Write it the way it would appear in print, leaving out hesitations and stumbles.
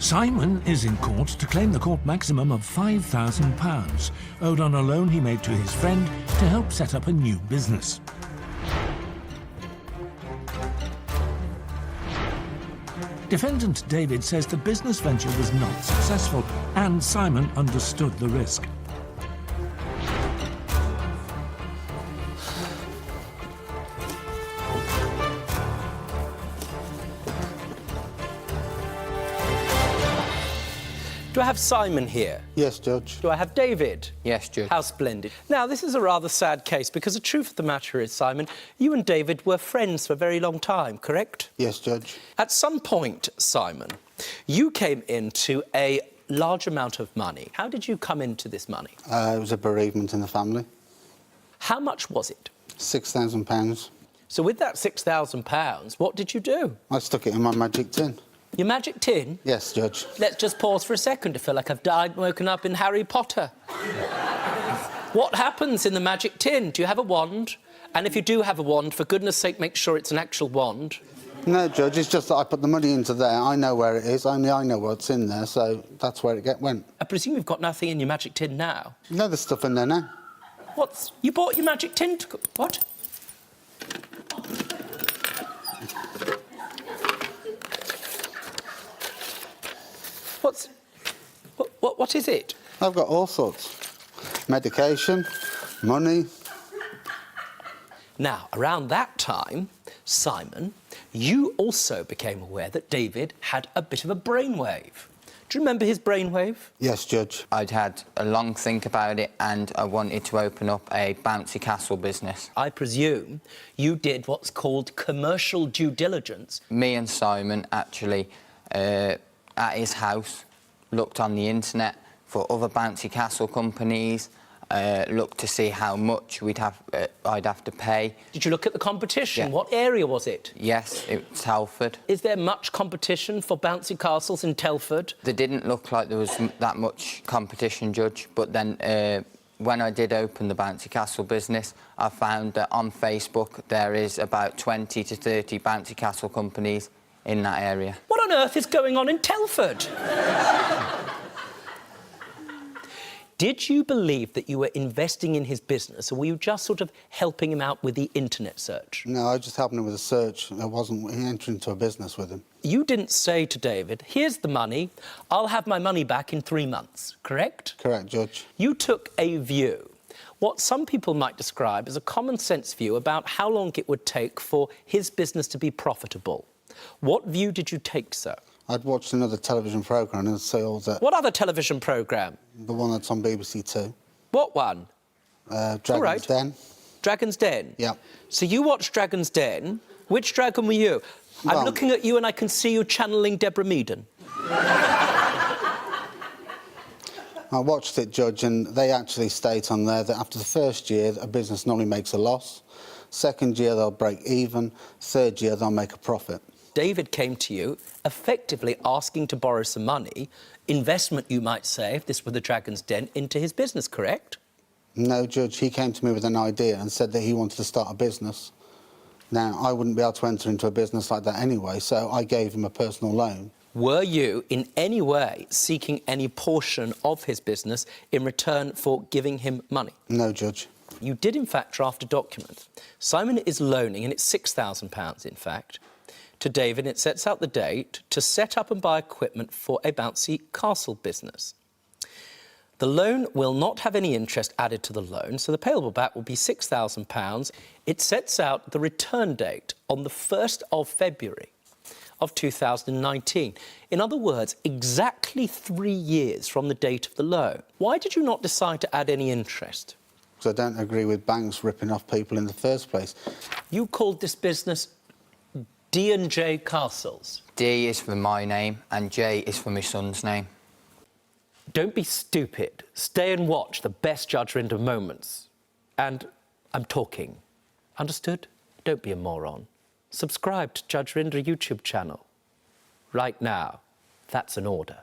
Simon is in court to claim the court maximum of £5,000, owed on a loan he made to his friend to help set up a new business. Defendant David says the business venture was not successful and Simon understood the risk. Do I have Simon here? Yes, Judge. Do I have David? Yes, Judge. How splendid. Now, this is a rather sad case because the truth of the matter is, Simon, you and David were friends for a very long time, correct? Yes, Judge. At some point, Simon, you came into a large amount of money. How did you come into this money? It was a bereavement in the family. How much was it? £6,000. So with that £6,000, what did you do? I stuck it in my magic tin. Your magic tin? Yes, Judge. Let's just pause for a second to feel like I've died and woken up in Harry Potter. What happens in the magic tin? Do you have a wand? And if you do have a wand, for goodness sake, make sure it's an actual wand. No, Judge, it's just that I put the money into there. I know where it is, only I know what's in there, so that's where it went. I presume you've got nothing in your magic tin now? No, there's stuff in there now. What's... You bought your magic tin to... What? What's... What is it? I've got all sorts. Medication, money. Now, around that time, Simon, you also became aware that David had a bit of a brainwave. Do you remember his brainwave? Yes, Judge. I'd had a long think about it and I wanted to open up a bouncy castle business. I presume you did what's called commercial due diligence. Me and Simon actually, at his house, looked on the internet for other bouncy castle companies, looked to see how much I'd have to pay. Did you look at the competition? Yeah. What area was it? Yes, it's Telford. Is there much competition for bouncy castles in Telford? There didn't look like there was that much competition, Judge, but then when I did open the bouncy castle business, I found that on Facebook there is about 20 to 30 bouncy castle companies in that area. What on earth is going on in Telford? Did you believe that you were investing in his business, or were you just sort of helping him out with the internet search? No, I was just helping him with a search. I wasn't entering into a business with him. You didn't say to David, here's the money, I'll have my money back in 3 months, correct? Correct, Judge. You took a view, what some people might describe as a common-sense view about how long it would take for his business to be profitable. What view did you take, sir? I'd watched another television programme and say all that... What other television programme? The one that's on BBC Two. What one? Dragon's Den. Dragon's Den? Yeah. So you watched Dragon's Den. Which dragon were you? Well, I'm looking at you and I can see you channeling Deborah Meaden. I watched it, Judge, and they actually state on there that after the first year, a business normally makes a loss. Second year, they'll break even. Third year, they'll make a profit. David came to you effectively asking to borrow some money, investment, you might say, if this were the Dragon's Den, into his business, correct? No, Judge, he came to me with an idea and said that he wanted to start a business. Now, I wouldn't be able to enter into a business like that anyway, so I gave him a personal loan. Were you in any way seeking any portion of his business in return for giving him money? No, Judge. You did, in fact, draft a document. Simon is loaning, and it's £6,000, in fact, to David. It sets out the date to set up and buy equipment for a bouncy castle business. The loan will not have any interest added to the loan, so the payable back will be £6,000. It sets out the return date on the 1st of February of 2019. In other words, exactly 3 years from the date of the loan. Why did you not decide to add any interest? Because I don't agree with banks ripping off people in the first place. You called this business D&J Castles. D is for my name and J is for my son's name. Don't be stupid. Stay and watch the best Judge Rinder moments. And I'm talking. Understood? Don't be a moron. Subscribe to Judge Rinder YouTube channel. Right now. That's an order.